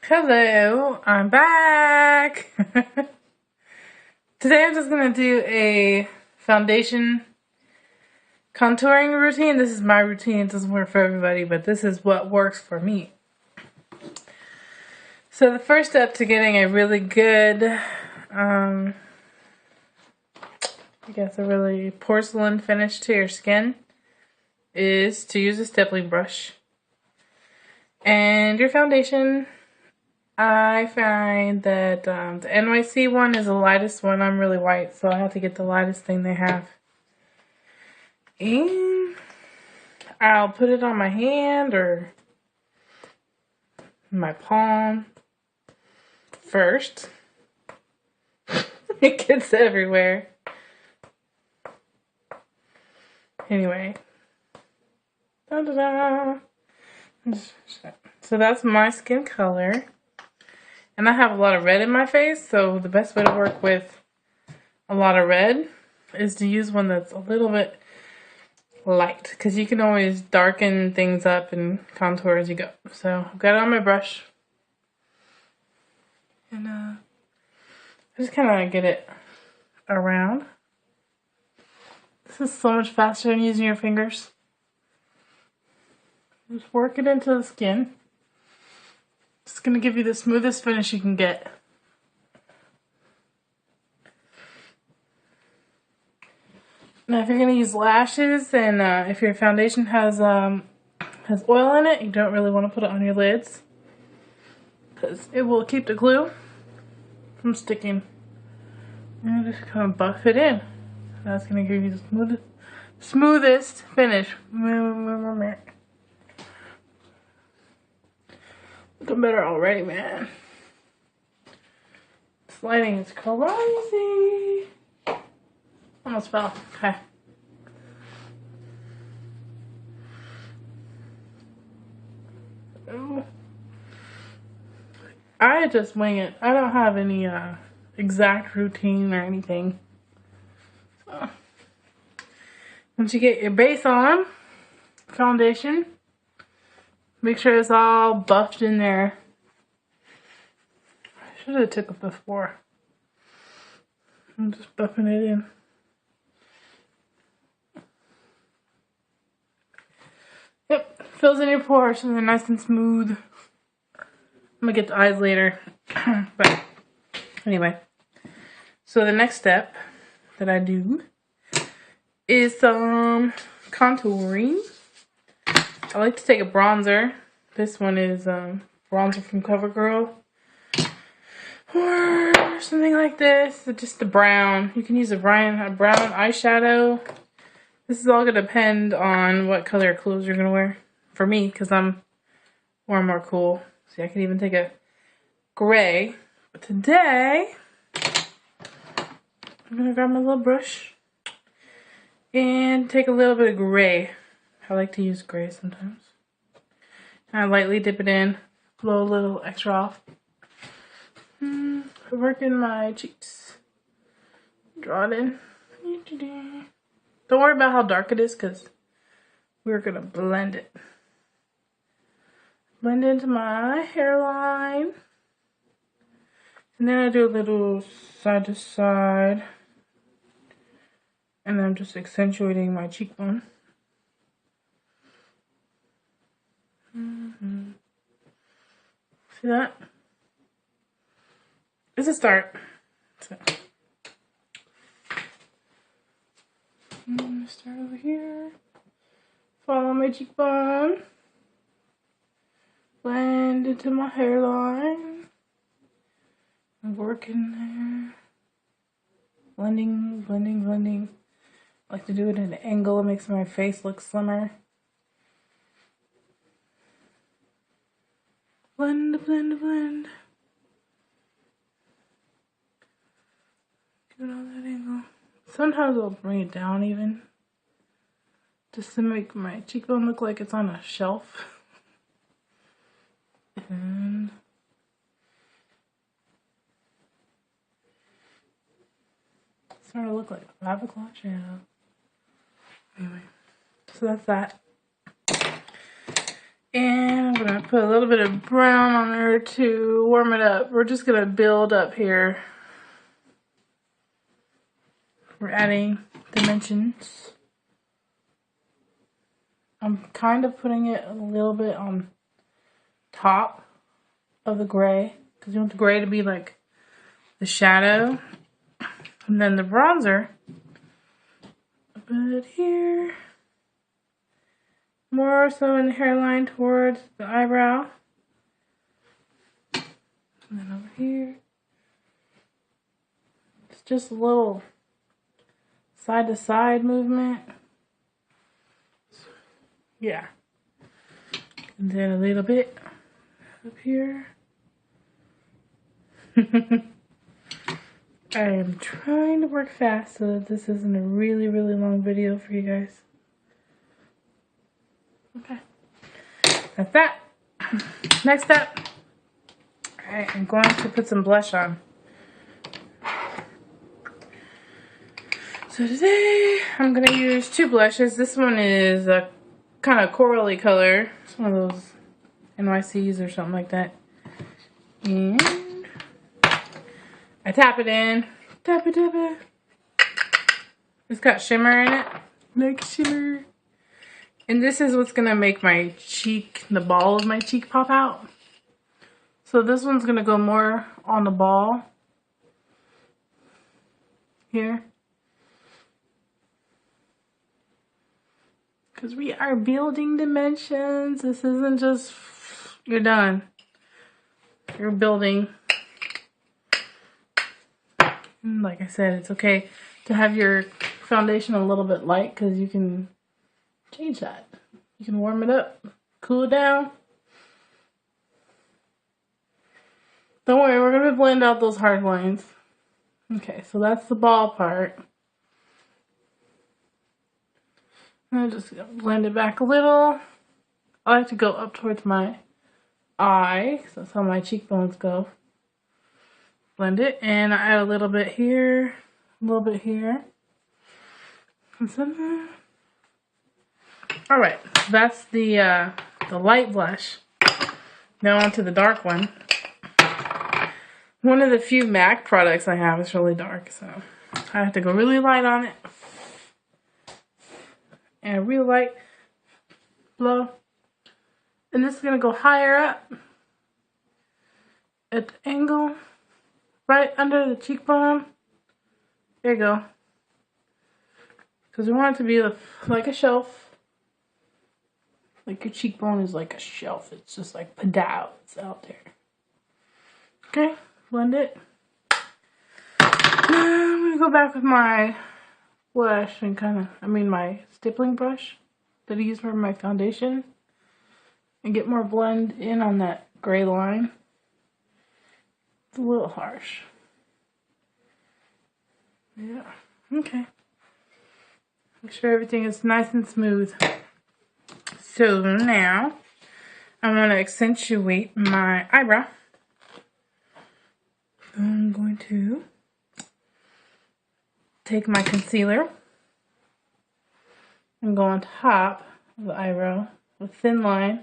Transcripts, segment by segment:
Hello, I'm back. Today I'm just going to do a foundation contouring routine. This is my routine. It doesn't work for everybody, but this is what works for me. So the first step to getting a really good, I guess a really porcelain finish to your skin is to use a stippling brush. And your foundation, I find that the NYC one is the lightest one. I'm really white, so I have to get the lightest thing they have. And I'll put it on my hand or my palm first. It gets everywhere. Anyway. Da-da-da. So that's my skin color. And I have a lot of red in my face, so the best way to work with a lot of red is to use one that's a little bit light, because you can always darken things up and contour as you go. So I've got it on my brush, and I just kind of get it around. This is so much faster than using your fingers. Just work it into the skin. It's going to give you the smoothest finish you can get. Now, if you're going to use lashes, and if your foundation has oil in it, you don't really want to put it on your lids, because it will keep the glue from sticking. And just kind of buff it in. That's going to give you the smoothest finish. Looking better already, man. This lighting is crazy. Almost fell. Okay. Ooh. I just wing it. I don't have any exact routine or anything. So, once you get your base on, foundation, make sure it's all buffed in there. I should have took it before. I'm just buffing it in. Yep, fills in your pores so they're nice and smooth. I'm gonna get the eyes later. But anyway, so the next step that I do is some contouring. I like to take a bronzer. This one is bronzer from CoverGirl. Or something like this. Just a brown. You can use a brown eyeshadow. This is all going to depend on what color clothes you're going to wear. For me, because I'm more cool. See, I can even take a gray. But today, I'm going to grab my little brush and take a little bit of gray. I like to use gray sometimes. And I lightly dip it in, blow a little extra off. Work in my cheeks. Draw it in. Don't worry about how dark it is, because we're going to blend it. Blend into my hairline. And then I do a little side to side. And I'm just accentuating my cheekbone. See that? It's a start. So, start over here. Follow my cheekbone. Blend into my hairline. And work in there. Blending, blending, blending. I like to do it at an angle. It makes my face look slimmer. Blend, blend, blend. Give it all that angle. Sometimes I'll bring it down even, just to make my cheekbone look like it's on a shelf. And sort of look like a 5 o'clock shadow. Anyway, so that's that. And I'm going to put a little bit of brown on there to warm it up. We're just going to build up here. We're adding dimensions. I'm kind of putting it a little bit on top of the gray, because you want the gray to be like the shadow. And then the bronzer, a bit here. More so in the hairline towards the eyebrow. And then over here. It's just a little side to side movement. Yeah. And then a little bit up here. I am trying to work fast so that this isn't a really, really long video for you guys. Okay. That's that. Next up. Alright, I'm going to put some blush on. So today, I'm going to use two blushes. This one is a kind of corally color. It's one of those NYCs or something like that. And I tap it in. Tap it, tap it. It's got shimmer in it. Like shimmer. And this is what's going to make my cheek, the ball of my cheek pop out. So this one's going to go more on the ball. Here. Because we are building dimensions. This isn't just, you're done. You're building. And like I said, it's okay to have your foundation a little bit light because you can change that. You can warm it up, cool it down. Don't worry, we're going to blend out those hard lines. Okay, so that's the ball part. I'm just going to blend it back a little. I like to go up towards my eye, because that's how my cheekbones go. Blend it, and I add a little bit here, a little bit here. And something. Alright, that's the light blush. Now onto the dark one. One of the few MAC products I have is really dark, so I have to go really light on it. And a real light blow. And this is going to go higher up at the angle, right under the cheekbone. There you go. Because we want it to be like a shelf. Like your cheekbone is like a shelf. It's just like padow. It's out there. Okay, blend it. Now I'm going to go back with my blush and my stippling brush that I use for my foundation. And get more blend in on that gray line. It's a little harsh. Yeah, okay. Make sure everything is nice and smooth. So now, I'm going to accentuate my eyebrow. I'm going to take my concealer and go on top of the eyebrow with a thin line.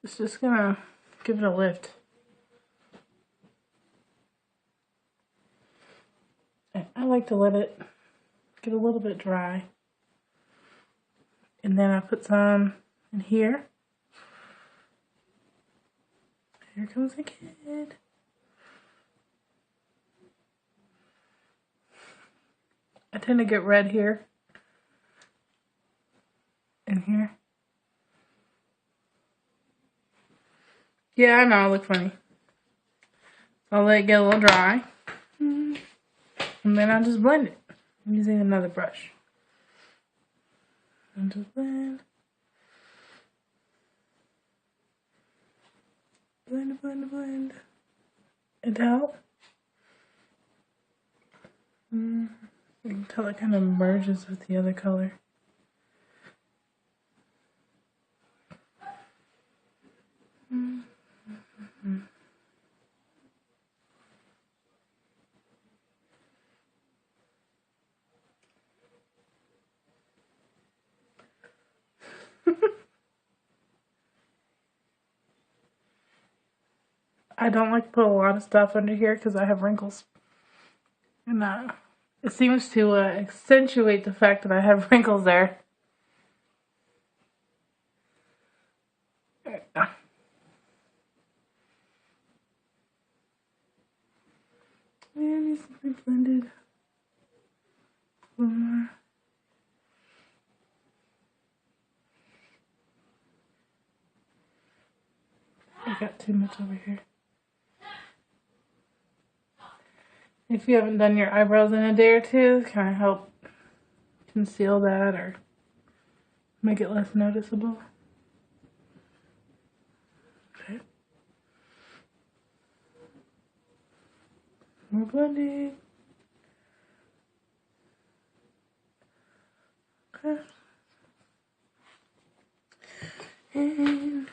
It's just going to give it a lift. And I like to let it get a little bit dry. And then I put some in here. Here comes the kid. I tend to get red here. And here. Yeah, I know, I look funny. So I'll let it get a little dry. And then I'll just blend it. I'm using another brush. And just blend. Blend, blend, blend. It out. Until it kind of merges with the other color. I don't like to put a lot of stuff under here because I have wrinkles. And it seems to accentuate the fact that I have wrinkles there. There we go. Maybe something blended. A little more. I got too much over here. If you haven't done your eyebrows in a day or two, can I help conceal that or make it less noticeable? Okay. More blending. Okay. And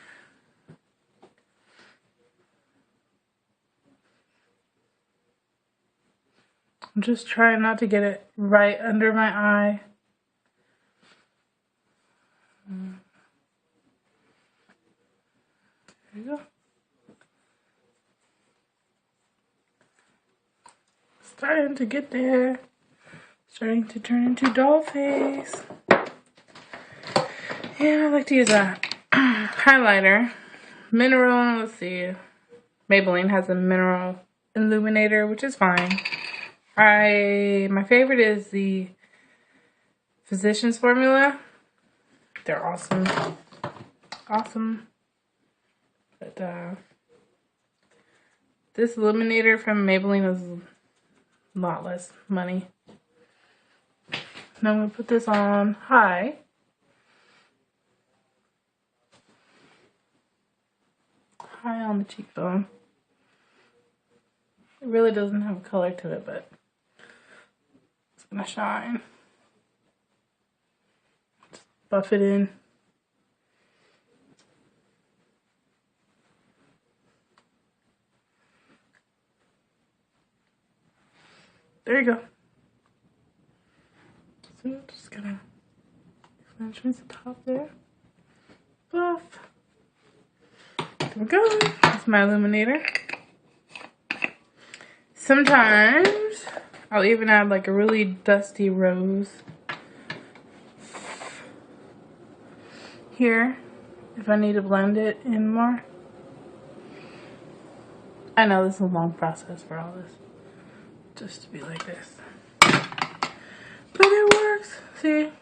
I'm just trying not to get it right under my eye. There you go. Starting to get there. Starting to turn into doll face. And I like to use a highlighter. Mineral, let's see. Maybelline has a mineral illuminator, which is fine. My favorite is the Physicians Formula. They're awesome. Awesome. But this illuminator from Maybelline is a lot less money. Now I'm going to put this on high. High on the cheekbone. It really doesn't have a color to it, but it's going to shine. Just buff it in. There you go. So I'm just gonna trace the top there. Buff. There we go. That's my illuminator. Sometimes I'll even add like a really dusty rose here if I need to blend it in more. I know this is a long process for all this. Just to be like this. But it works. See?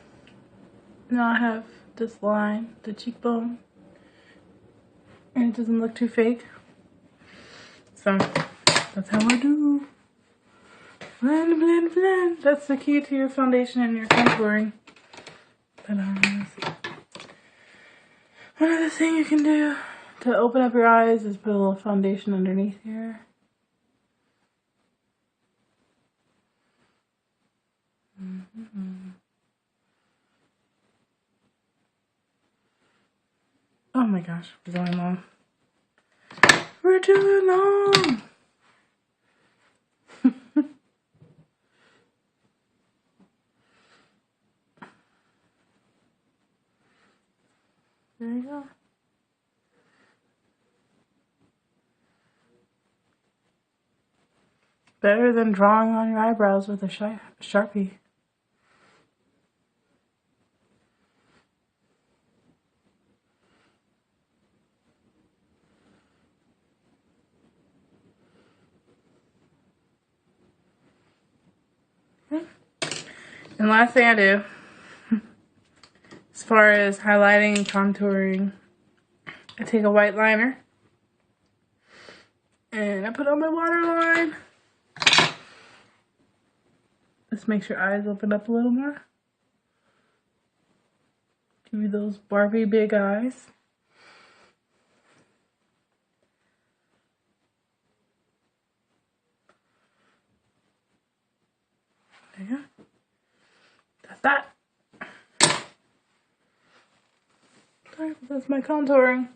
Now I have this line, the cheekbone. And it doesn't look too fake. So, that's how I do. Blend, blend, blend. That's the key to your foundation and your contouring. But, one other thing you can do to open up your eyes is put a little foundation underneath here. Oh my gosh, we're going long. We're doing long! There you go. Better than drawing on your eyebrows with a Sharpie. And last thing I do, as far as highlighting and contouring, I take a white liner and I put on my waterline. This makes your eyes open up a little more. Give you those Barbie big eyes. There you go. That's that. Alright, that's my contouring.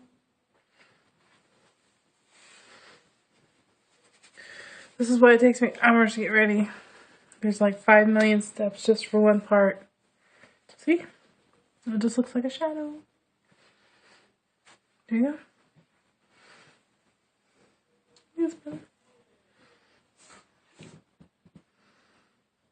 This is why it takes me hours to get ready. There's like 5 million steps just for one part. See? It just looks like a shadow. There you go. Yes, brother.